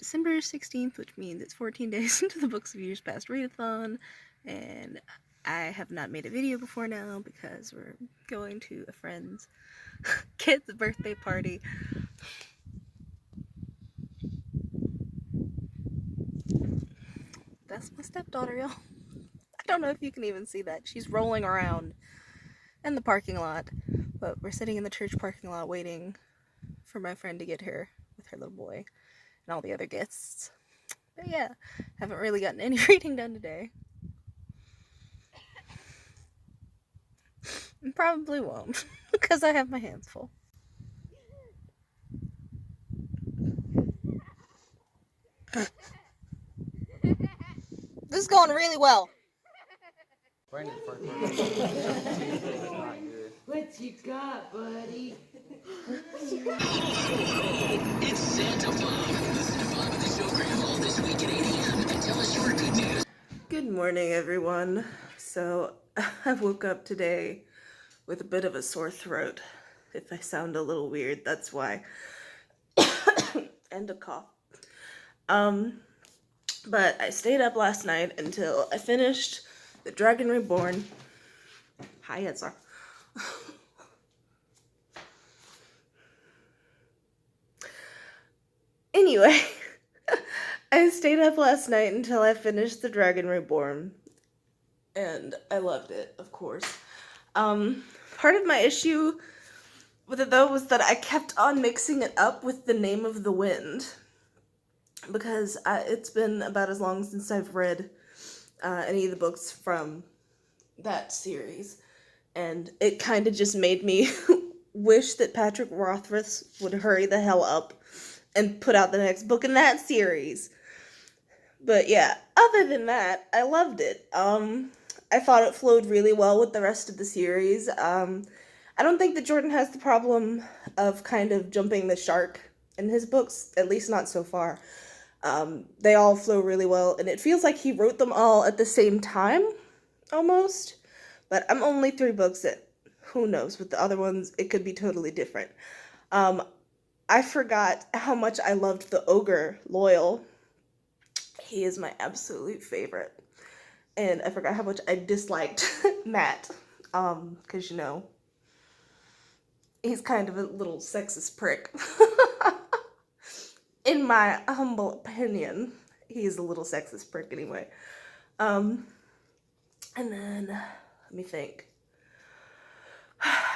December 16th, which means it's 14 days into the Books of Years Past Readathon, and I have not made a video before now because we're going to a friend's kid's birthday party. That's my stepdaughter, y'all. I don't know if you can even see that. She's rolling around in the parking lot, but we're sitting in the church parking lot waiting for my friend to get here with her little boy and all the other guests. But yeah, haven't really gotten any reading done today. And probably won't, because I have my hands full. This is going really well. What you got, buddy? It's Santa Mom. Listen to Mom of the Show Grandma this week at 8 a.m. and tell us your good news. Good morning, everyone. So, I woke up today with a bit of a sore throat. If I sound a little weird, that's why. And a cough. But I stayed up last night until I finished The Dragon Reborn. Hi, Edsar. Anyway, I stayed up last night until I finished The Dragon Reborn. And I loved it, of course. Part of my issue with it, though, was that I kept on mixing it up with The Name of the Wind. Because it's been about as long since I've read any of the books from that series. And it kind of just made me wish that Patrick Rothfuss would hurry the hell up and put out the next book in that series. But yeah, other than that, I loved it. I thought it flowed really well with the rest of the series. I don't think that Jordan has the problem of kind of jumping the shark in his books, at least not so far. They all flow really well, and it feels like he wrote them all at the same time, almost. But I'm only 3 books in. Who knows? With the other ones, it could be totally different. I forgot how much I loved the ogre, Loyal. He is my absolute favorite. And I forgot how much I disliked Matt. Because, you know, he's kind of a little sexist prick. In my humble opinion, he's a little sexist prick anyway. And then, let me think.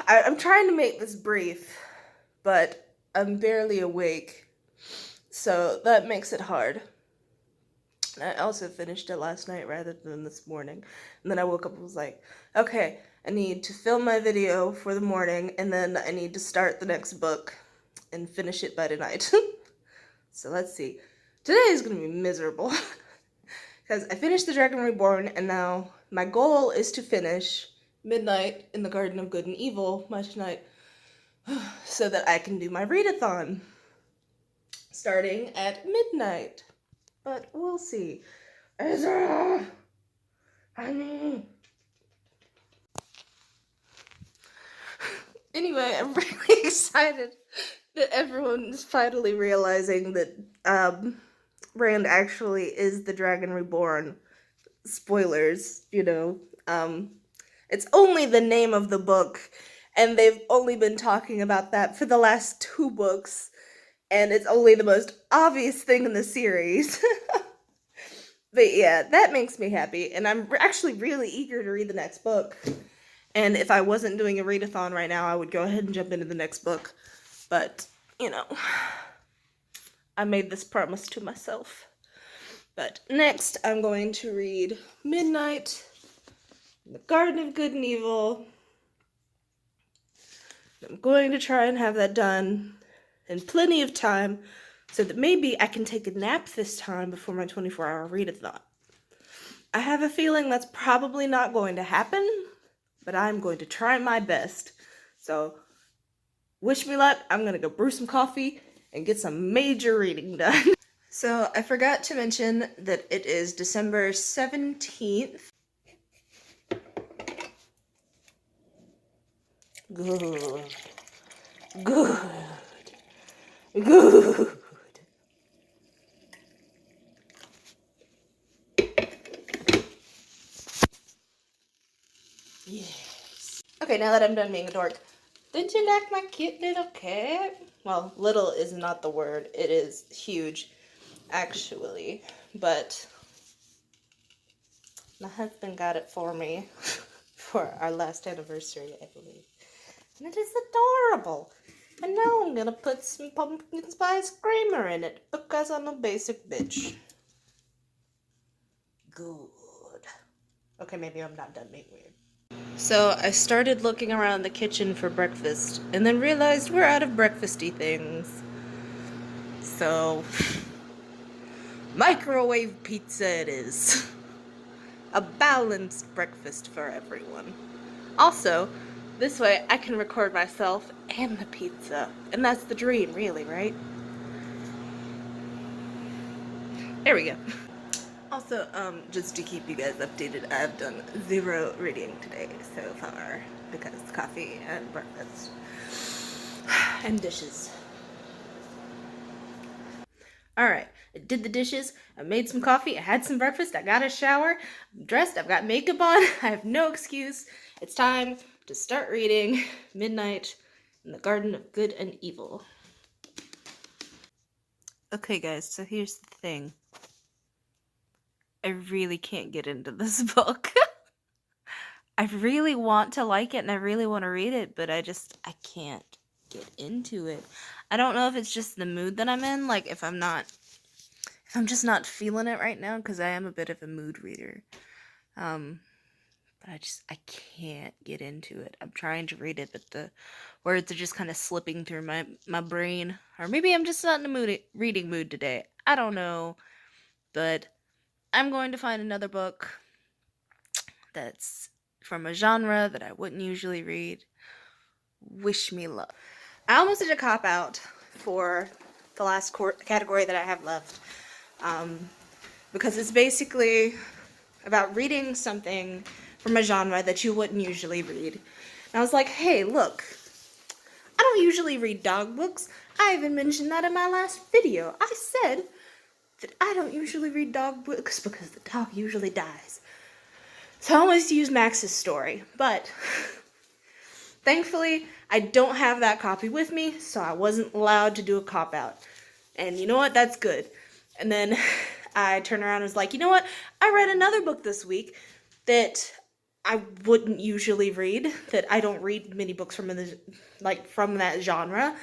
I'm trying to make this brief, but I'm barely awake, so that makes it hard. I also finished it last night rather than this morning, and then I woke up and was like, okay, I need to film my video for the morning, and then I need to start the next book and finish it by tonight. So let's see. Today is going to be miserable because I finished The Dragon Reborn, and now my goal is to finish Midnight in the Garden of Good and Evil by tonight so that I can do my readathon starting at midnight. But we'll see. Ezra! Honey! Anyway, I'm really excited that everyone's finally realizing that Rand actually is the Dragon Reborn. Spoilers, you know. It's only the name of the book, and they've only been talking about that for the last 2 books, and it's only the most obvious thing in the series. But yeah, that makes me happy, and I'm actually really eager to read the next book. And if I wasn't doing a readathon right now, I would go ahead and jump into the next book. But, you know, I made this promise to myself. But next, I'm going to read Midnight in the Garden of Good and Evil. I'm going to try and have that done in plenty of time so that maybe I can take a nap this time before my 24-hour readathon. I have a feeling that's probably not going to happen, but I'm going to try my best. So, wish me luck. I'm going to go brew some coffee and get some major reading done. So, I forgot to mention that it is December 17th. Good. Good. Good. Okay, now that I'm done being a dork, did you like my cute little cat? Well, little is not the word. It is huge, actually. But my husband got it for me for our last anniversary, I believe. And it is adorable. And now I'm gonna put some pumpkin spice creamer in it because I'm a basic bitch. Good. Okay, maybe I'm not done being weird. So I started looking around the kitchen for breakfast and then realized we're out of breakfasty things. So, microwave pizza it is. A balanced breakfast for everyone. Also, this way I can record myself and the pizza. And that's the dream, really, right? There we go. Also, just to keep you guys updated, I've done 0 reading today so far because coffee and breakfast and dishes. Alright, I did the dishes, I made some coffee, I had some breakfast, I got a shower, I'm dressed, I've got makeup on, I have no excuse. It's time to start reading Midnight in the Garden of Good and Evil. Okay guys, so here's the thing. I really can't get into this book. I really want to like it and I really want to read it, but I can't get into it. I don't know if it's just the mood that I'm in, like if I'm just not feeling it right now, because I am a bit of a mood reader. But I can't get into it. I'm trying to read it, but the words are just kind of slipping through my brain. Or maybe I'm just not in a reading mood today. I don't know. But I'm going to find another book that's from a genre that I wouldn't usually read. Wish me luck. I almost did a cop-out for the last category that I have left. Because it's basically about reading something from a genre that you wouldn't usually read. And I was like, hey, look, I don't usually read dog books. I even mentioned that in my last video. I said that I don't usually read dog books because the dog usually dies. So I almost used Max's story, but thankfully I don't have that copy with me, so I wasn't allowed to do a cop-out. And you know what? That's good. And then I turned around and was like, you know what? I read another book this week that I wouldn't usually read, that I don't read many books from that genre.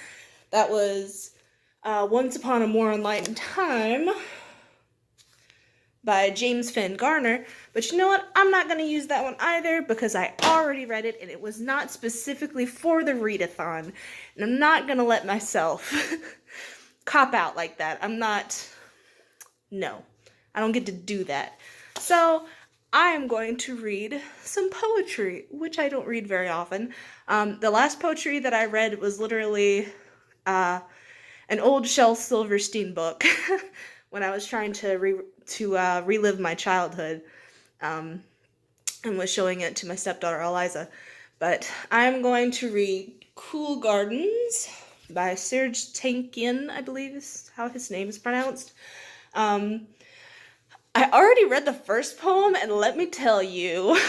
That was Once Upon a More Enlightened Time by James Finn Garner. But you know what? I'm not going to use that one either because I already read it and it was not specifically for the Readathon. And I'm not going to let myself cop out like that. No, I don't get to do that. So I am going to read some poetry, which I don't read very often. The last poetry that I read was literally an old Shel Silverstein book when I was trying to relive my childhood, and was showing it to my stepdaughter Eliza. But I'm going to read Cool Gardens by Serge Tankian, I believe is how his name is pronounced. I already read the first poem, and let me tell you,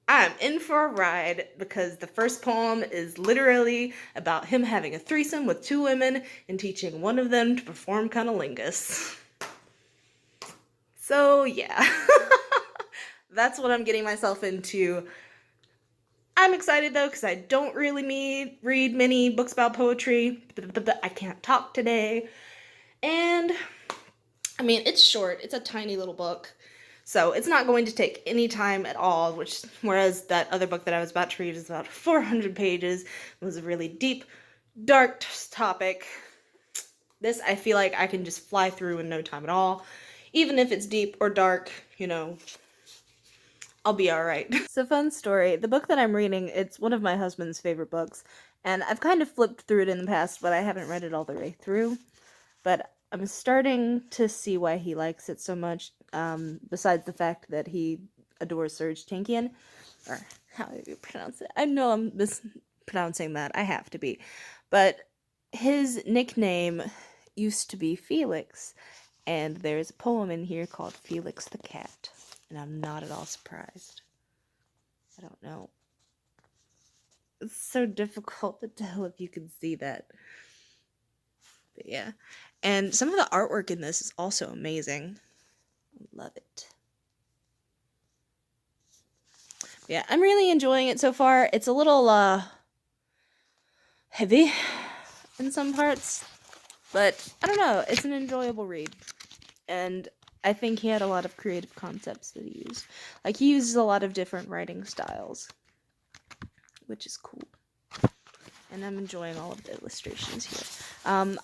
I'm in for a ride because the first poem is literally about him having a threesome with 2 women and teaching one of them to perform cunnilingus. So, yeah. That's what I'm getting myself into. I'm excited, though, because I don't really read many books about poetry. I can't talk today. And I mean, it's short. It's a tiny little book. So it's not going to take any time at all, whereas that other book that I was about to read is about 400 pages. It was a really deep, dark topic. This, I feel like I can just fly through in no time at all. Even if it's deep or dark, I'll be alright. So, fun story. The book that I'm reading, it's one of my husband's favorite books. And I've kind of flipped through it in the past, but I haven't read it all the way through. But I'm starting to see why he likes it so much, besides the fact that he adores Serge Tankian, or how do you pronounce it? I know I'm mispronouncing that, I have to be, but his nickname used to be Felix, and there's a poem in here called Felix the Cat, and I'm not at all surprised. I don't know. It's so difficult to tell if you can see that. But yeah. And some of the artwork in this is also amazing. Love it. Yeah, I'm really enjoying it so far. It's a little heavy in some parts, but I don't know, it's an enjoyable read. And I think he had a lot of creative concepts that he used. Like, he uses a lot of different writing styles, which is cool. And I'm enjoying all of the illustrations here. I'm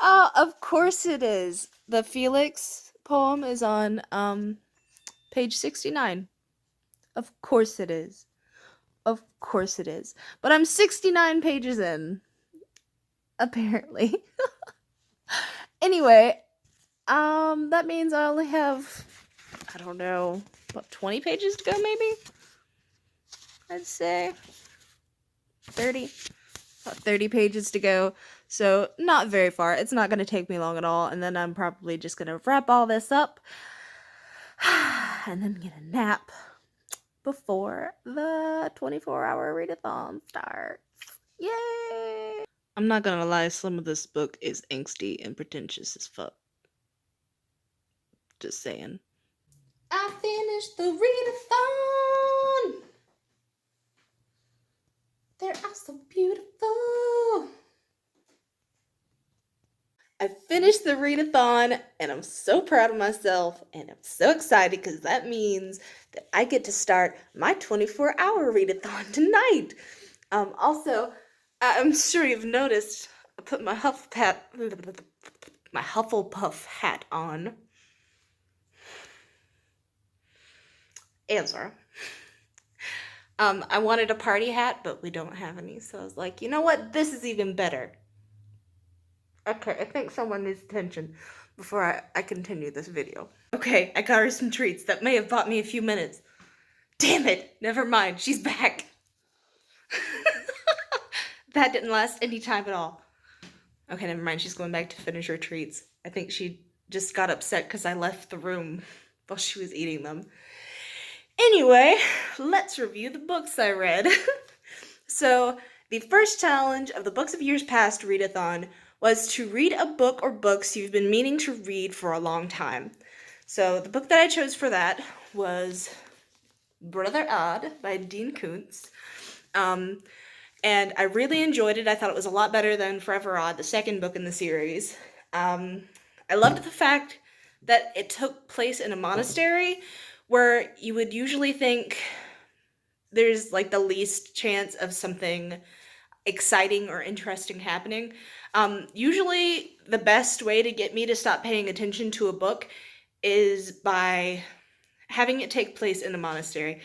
Oh, of course it is. The Felix poem is on page 69. Of course it is. Of course it is. But I'm 69 pages in, apparently. Anyway, that means I only have, I don't know, about 20 pages to go, maybe? I'd say 30. About 30 pages to go. So, not very far. It's not going to take me long at all. And then I'm probably just going to wrap all this up and then get a nap before the 24-hour readathon starts. Yay! I'm not gonna lie, some of this book is angsty and pretentious as fuck. Just saying. I finished the readathon! They're all so beautiful! I finished the readathon and I'm so proud of myself and I'm so excited because that means that I get to start my 24-hour readathon tonight. Also, I'm sure you've noticed I put my Hufflepuff hat on. Answer. I wanted a party hat, but we don't have any, so I was like, you know what? This is even better. Okay, I think someone needs attention before I continue this video. Okay, I got her some treats. That may have bought me a few minutes. Damn it! Never mind, she's back. That didn't last any time at all. Okay, never mind, she's going back to finish her treats. I think she just got upset because I left the room while she was eating them. Anyway, let's review the books I read. So, the first challenge of the Books of Years Past Readathon was to read a book or books you've been meaning to read for a long time. So, the book that I chose for that was Brother Odd by Dean Koontz. And I really enjoyed it. I thought it was a lot better than Forever Odd, the second book in the series. I loved the fact that it took place in a monastery, where you would usually think there's like the least chance of something exciting or interesting happening. Usually the best way to get me to stop paying attention to a book is by having it take place in a monastery.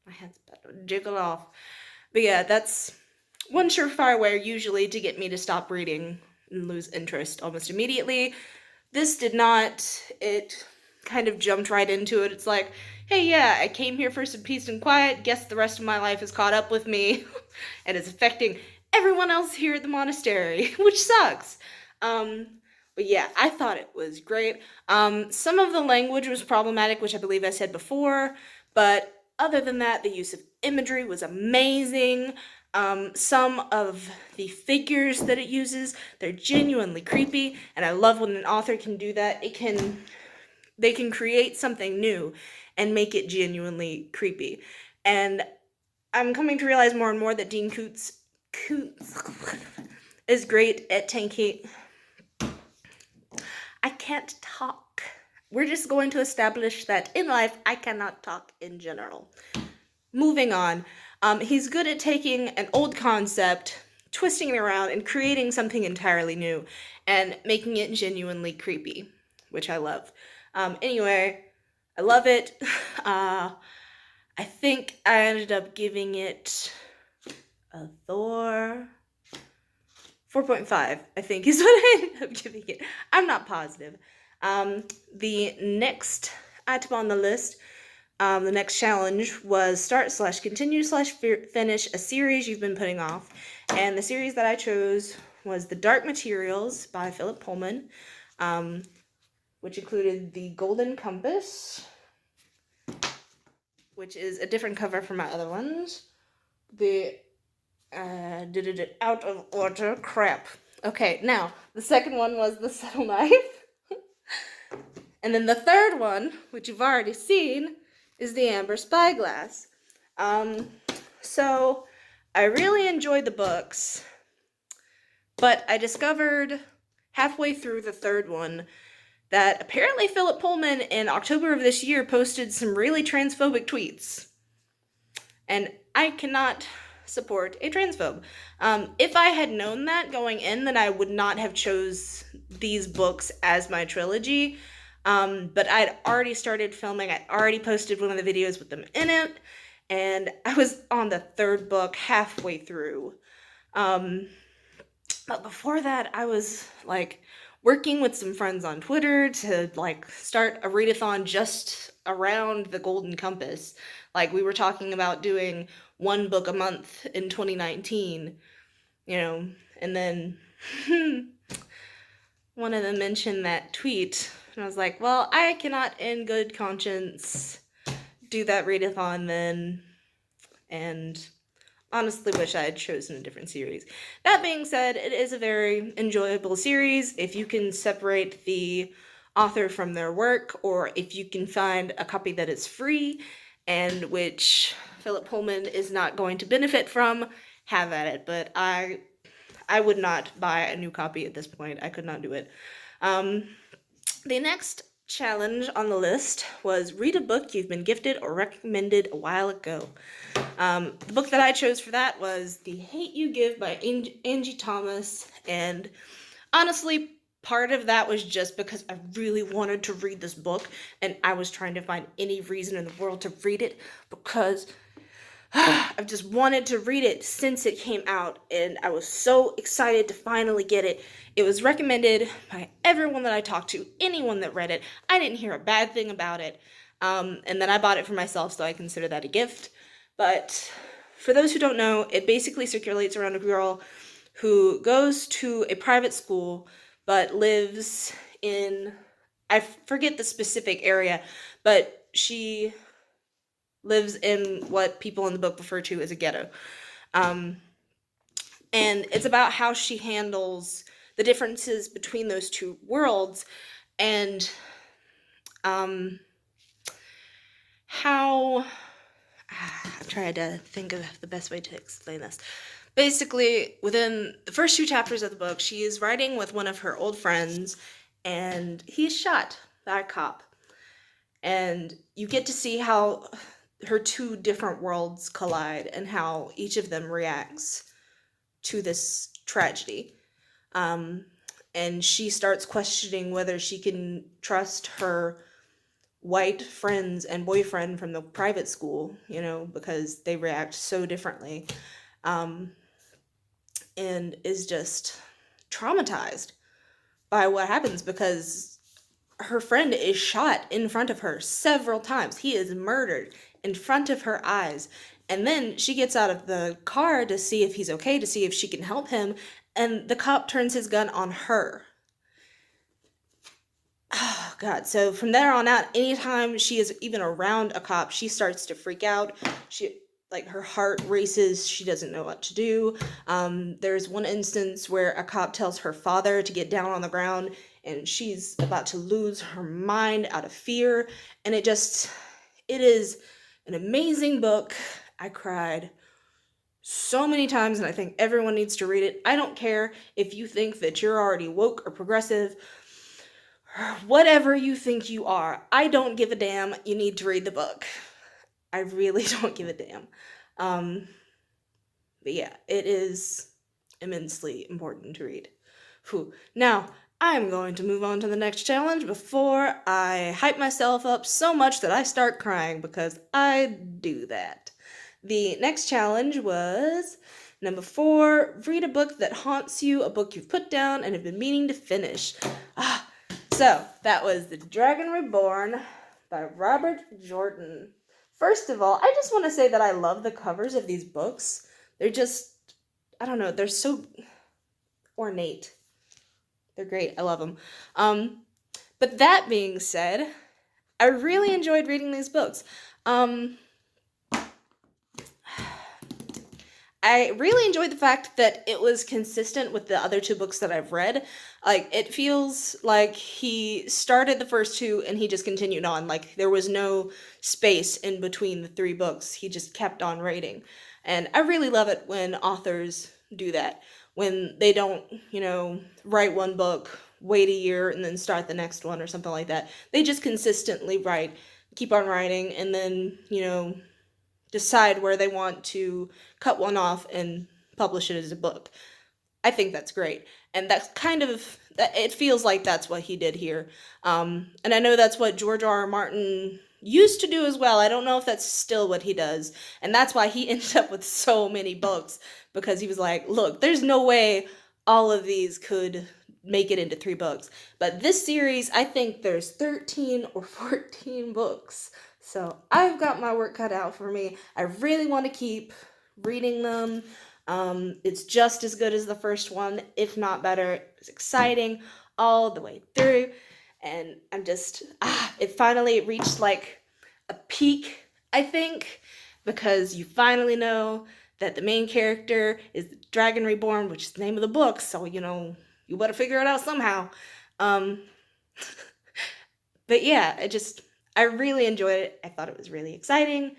My hand's about to jiggle off. But yeah, that's one surefire way usually to get me to stop reading and lose interest almost immediately. This did not. It kind of jumped right into it. It's like, hey, yeah, I came here for some peace and quiet. Guess the rest of my life has caught up with me and is affecting everyone else here at the monastery, which sucks. But yeah, I thought it was great. Some of the language was problematic, which I believe I said before, but other than that, the use of imagery was amazing. Some of the figures that it uses, they're genuinely creepy, and I love when an author can do that. They can create something new and make it genuinely creepy. And I'm coming to realize more and more that Dean Koontz is great at taking... I can't talk. We're just going to establish that in life, I cannot talk in general. Moving on. He's good at taking an old concept, twisting it around, and creating something entirely new, and making it genuinely creepy, which I love. Anyway, I love it. I think I ended up giving it a Thor 4.5, I think is what I ended up giving it. I'm not positive. The next item on the list, the next challenge was start/continue/finish a series you've been putting off. And the series that I chose was The Dark Materials by Philip Pullman. which included the Golden Compass, which is a different cover from my other ones. The out of order crap. Okay, now the second one was the Subtle Knife. And then the third one, which you've already seen, is the Amber Spyglass. So I really enjoyed the books, but I discovered halfway through the third one that apparently Philip Pullman in October of this year posted some really transphobic tweets. And I cannot support a transphobe. If I had known that going in, then I would not have chose these books as my trilogy. But I'd already started filming. I'd already posted one of the videos with them in it. And I was on the third book halfway through. But before that, I was like working with some friends on Twitter to like start a readathon just around the Golden Compass. Like we were talking about doing one book a month in 2019, and then one of them mentioned that tweet, and I was like, well, I cannot in good conscience do that readathon then, and honestly wish I had chosen a different series. That being said, it is a very enjoyable series if you can separate the author from their work, or if you can find a copy that is free and which Philip Pullman is not going to benefit from, have at it. But I would not buy a new copy at this point. I could not do it. The next challenge on the list was read a book you've been gifted or recommended a while ago. The book that I chose for that was The Hate You Give by Angie Thomas, and honestly, part of that was just because I really wanted to read this book, and I was trying to find any reason in the world to read it, because I've just wanted to read it since it came out, and I was so excited to finally get it. It was recommended by everyone that I talked to, anyone that read it. I didn't hear a bad thing about it, and then I bought it for myself, so I consider that a gift. But for those who don't know, it basically circulates around a girl who goes to a private school but lives in, I forget the specific area, but she lives in what people in the book refer to as a ghetto. And it's about how she handles the differences between those two worlds, and how I'm trying to think of the best way to explain this. Basically, within the first 2 chapters of the book, she is riding with one of her old friends, and he's shot by a cop. And you get to see how her 2 different worlds collide and how each of them reacts to this tragedy. And she starts questioning whether she can trust her white friends and boyfriend from the private school, because they react so differently, and is just traumatized by what happens, because her friend is shot in front of her several times. He is murdered in front of her eyes. And then she gets out of the car to see if he's okay, to see if she can help him, and the cop turns his gun on her. Oh, God. So from there on out, anytime she is even around a cop, she starts to freak out. Her heart races. She doesn't know what to do. There's one instance where a cop tells her father to get down on the ground, and she's about to lose her mind out of fear. And it is an amazing book. I cried so many times, and I think everyone needs to read it. I don't care if you think that you're already woke or progressive, whatever you think you are. I don't give a damn. You need to read the book. I really don't give a damn. But yeah, it is immensely important to read. Whew. Now, I'm going to move on to the next challenge before I hype myself up so much that I start crying, because I do that. The next challenge was number 4, read a book that haunts you, a book you've put down and have been meaning to finish. So, that was The Dragon Reborn by Robert Jordan. First of all, I just want to say that I love the covers of these books. They're just, I don't know, they're so ornate. They're great. I love them. But that being said, I really enjoyed reading these books. I really enjoyed the fact that it was consistent with the other two books that I've read. Like, it feels like he started the first two and he just continued on. Like, there was no space in between the three books. He just kept on writing. And I really love it when authors do that. When they don't, write one book, wait a year, and then start the next one or something like that. They just consistently write, keep on writing, and then, decide where they want to cut one off and publish it as a book. I think that's great. And that's kind of, it feels like that's what he did here. And I know that's what George R. R. Martin used to do as well. I don't know if that's still what he does. And that's why he ended up with so many books, because he was like, look, there's no way all of these could make it into 3 books. But this series, I think there's 13 or 14 books. So I've got my work cut out for me. I really want to keep reading them. It's just as good as the first one, if not better. It's exciting all the way through. And I'm just, it finally reached like a peak, I think, because you finally know that the main character is the Dragon Reborn, which is the name of the book. So, you better figure it out somehow. But yeah, I really enjoyed it. I thought it was really exciting.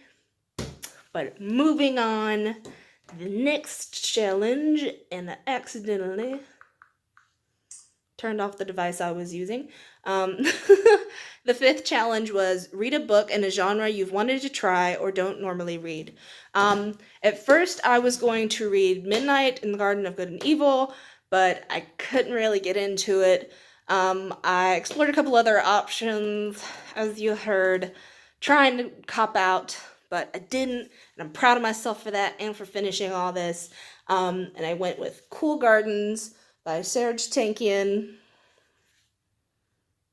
But moving on, the next challenge, and I accidentally turned off the device I was using. The 5th challenge was read a book in a genre you've wanted to try or don't normally read. At first, I was going to read Midnight in the Garden of Good and Evil, but I couldn't really get into it. I explored a couple other options, as you heard, trying to cop out, but I didn't, and I'm proud of myself for that and for finishing all this. And I went with Cool Gardens by Serge Tankian.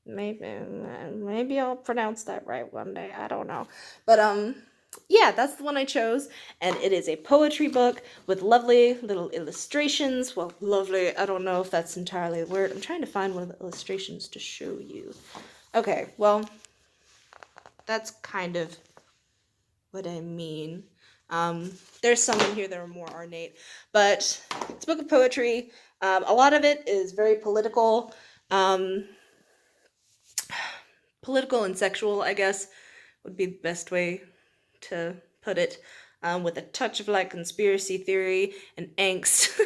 Maybe I'll pronounce that right one day. I don't know. But yeah, that's the one I chose, and it is a poetry book with lovely little illustrations. Well, lovely, I don't know if that's entirely the word. I'm trying to find one of the illustrations to show you. Okay, well, that's kind of what I mean. There's some in here that are more ornate, but it's a book of poetry. A lot of it is very political. Political and sexual, I guess, would be the best way to put it, with a touch of like conspiracy theory and angst.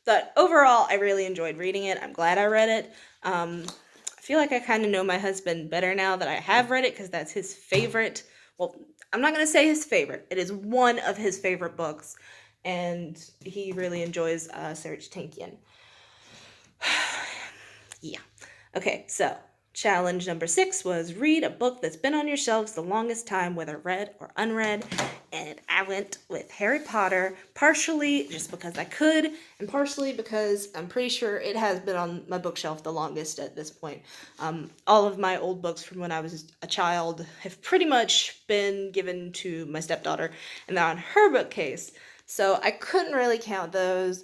But overall, I really enjoyed reading it. I'm glad I read it. I feel like I kind of know my husband better now that I have read it, because that's his favorite. Well, I'm not going to say his favorite. It is one of his favorite books, and he really enjoys Serge Tankian. Yeah. Okay, so challenge number 6 was read a book that's been on your shelves the longest time, whether read or unread. And I went with Harry Potter, partially just because I could, and partially because I'm pretty sure it has been on my bookshelf the longest at this point. All of my old books from when I was a child have pretty much been given to my stepdaughter, and they're on her bookcase. So I couldn't really count those.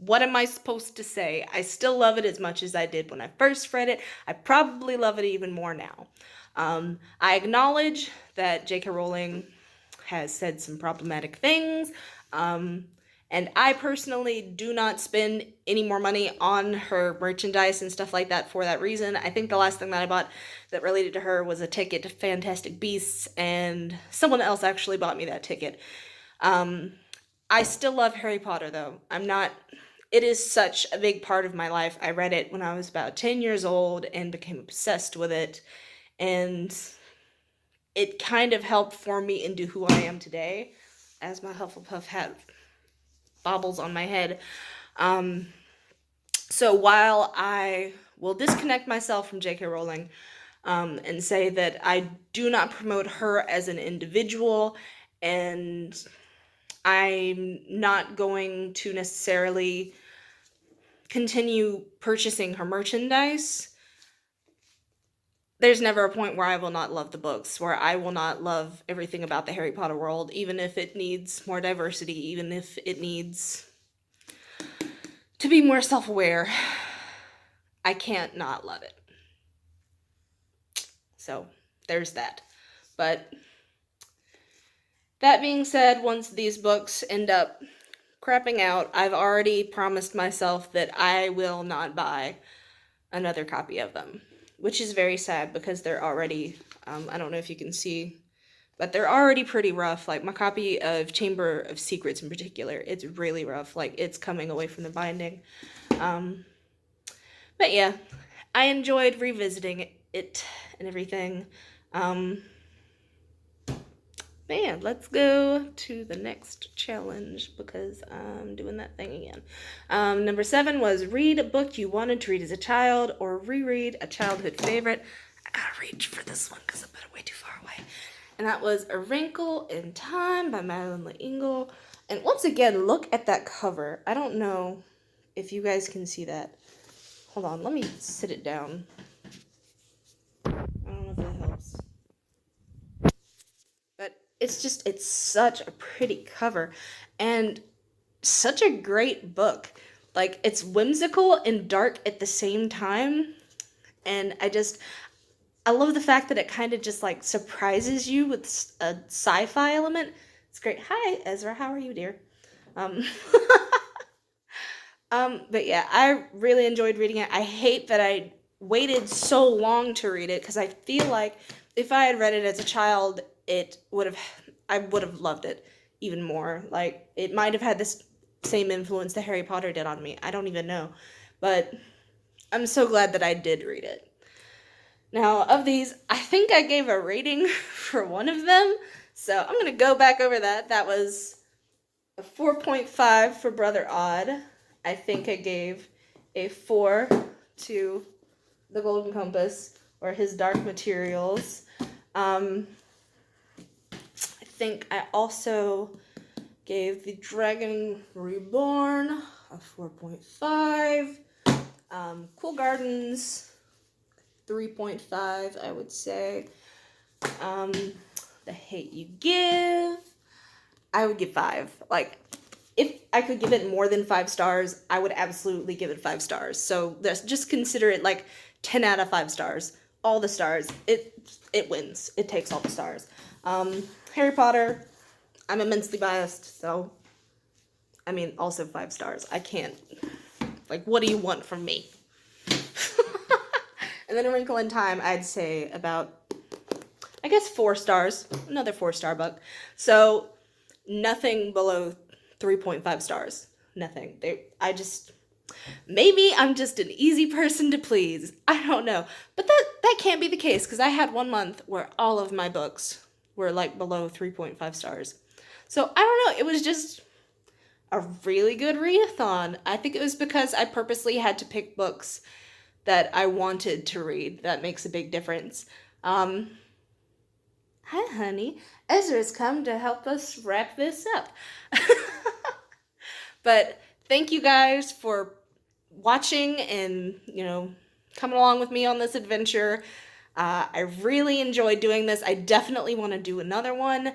What am I supposed to say? I still love it as much as I did when I first read it. I probably love it even more now. I acknowledge that J.K. Rowling has said some problematic things, and I personally do not spend any more money on her merchandise and stuff like that for that reason. I think the last thing that I bought that related to her was a ticket to Fantastic Beasts, and someone else actually bought me that ticket. I still love Harry Potter, though. It is such a big part of my life. I read it when I was about 10 years old and became obsessed with it. And it kind of helped form me into who I am today, as my Hufflepuff hat bobbles on my head. So while I will disconnect myself from J.K. Rowling and say that I do not promote her as an individual, and I'm not going to necessarily continue purchasing her merchandise, there's never a point where I will not love the books, where I will not love everything about the Harry Potter world, even if it needs more diversity, even if it needs to be more self-aware. I can't not love it. So there's that. But that being said, once these books end up crapping out, I've already promised myself that I will not buy another copy of them, which is very sad because they're already, I don't know if you can see, but they're already pretty rough. Like my copy of Chamber of Secrets in particular, it's really rough. Like it's coming away from the binding. But yeah, I enjoyed revisiting it and everything. But yeah, let's go to the next challenge because I'm doing that thing again. Number 7 was read a book you wanted to read as a child or reread a childhood favorite. I gotta reach for this one because I put it way too far away. And that was A Wrinkle in Time by Madeline L'Engle. And once again, look at that cover. I don't know if you guys can see that. Hold on, let me sit it down. I don't know if that helps. But it's such a pretty cover and such a great book. Like, it's whimsical and dark at the same time. And I love the fact that it kind of just, like, surprises you with a sci-fi element. It's great. Hi, Ezra. How are you, dear? But yeah, I really enjoyed reading it. I hate that I waited so long to read it because I feel like if I had read it as a child, I would have loved it even more. Like, it might have had this same influence that Harry Potter did on me. I don't even know. But I'm so glad that I did read it. Now, of these, I think I gave a rating for one of them. So I'm going to go back over that. That was a 4.5 for Brother Odd. I think I gave a 4 to The Golden Compass, or His Dark Materials. I think I also gave The Dragon Reborn a 4.5. Cool Gardens, 3.5, I would say. The Hate You Give, I would give 5. Like, if I could give it more than 5 stars, I would absolutely give it 5 stars. So just consider it like 10 out of 5 stars. All the stars. It wins. It takes all the stars. Harry Potter, I'm immensely biased, so, I mean, also 5 stars. I can't, like, what do you want from me? And then A Wrinkle in Time, I'd say about, I guess, 4 stars. Another 4-star book. So, nothing below 3.5 stars. Nothing. Maybe I'm just an easy person to please. I don't know. But that can't be the case, because I had 1 month where all of my books were, like, below 3.5 stars. So, I don't know. It was just a really good readathon. I think it was because I purposely had to pick books that I wanted to read. That makes a big difference. Hi, honey. Ezra's come to help us wrap this up. But thank you guys for watching and, coming along with me on this adventure. I really enjoyed doing this. I definitely want to do another one.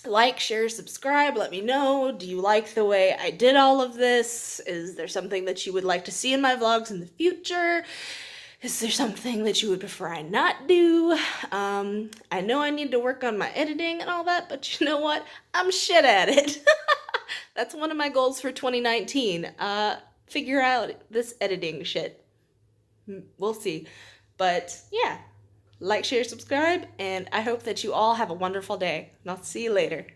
Like, share, subscribe, let me know. Do you like the way I did all of this? Is there something that you would like to see in my vlogs in the future? Is there something that you would prefer I not do? I know I need to work on my editing and all that, but you know what? I'm shit at it. That's one of my goals for 2019. Figure out this editing shit. We'll see. But yeah. Like, share, subscribe, and I hope that you all have a wonderful day. And I'll see you later.